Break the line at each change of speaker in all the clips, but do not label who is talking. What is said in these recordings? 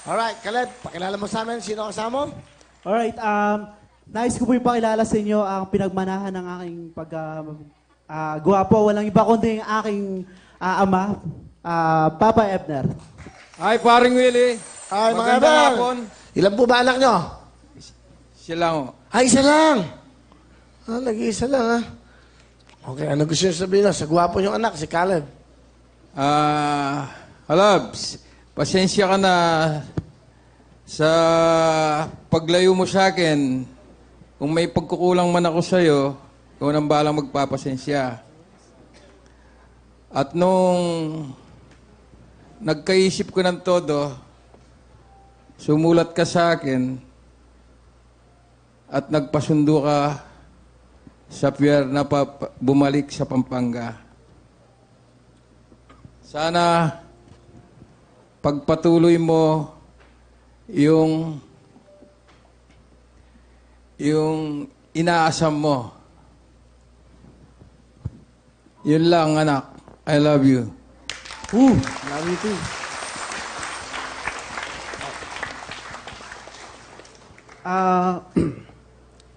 Alright, Caleb, pakilala mo sa amin. Sino kasama mo?
Alright, nais ko po ipakilala sa inyo ang pinagmanahan ng aking gwapo. Walang iba kundi ang aking ama, Papa Ebner.
Hi, paring Willie.
Ay, mga
Magandang
Ebner.
hapon.
Ilan po ba anak nyo?
Siya lang ho.
Ay, isa lang. Nag-iisa lang, ha? Okay, ano gusto nyo sabihin? Sa gwapo yung anak, si Caleb.
Halabs, pasensya ka na sa paglayo mo sa akin. Kung may pagkukulang man ako sa'yo, ikaw nang balang magpapasensya. At nung nagkaisip ko ng todo, sumulat ka sa akin at nagpasundo ka sa pier na bumalik sa Pampanga. Sana pagpatuloy mo yung inaasam mo. Yun lang, anak. I love you.
Love you too.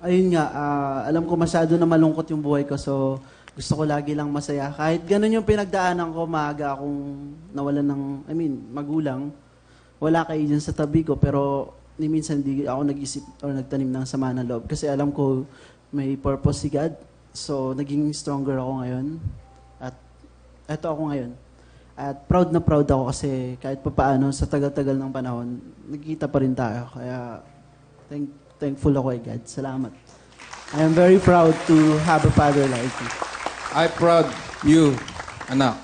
Ayun nga, alam ko masyado na malungkot yung buhay ko, so gusto ko lagi lang masaya. Kahit ganun yung pinagdaanan ko, maaga akong nawalan ng, magulang. Wala kayo dyan sa tabi ko, pero ni minsan hindi ako nag-isip or nagtanim ng sama ng loob. Kasi alam ko may purpose si God. So, naging stronger ako ngayon. At eto ako ngayon. At proud na proud ako kasi kahit papaano sa tagal-tagal ng panahon, nagkita pa rin tayo. Kaya thankful ako kay God. Salamat. I am very proud to have a father like you.
I proud you, anak.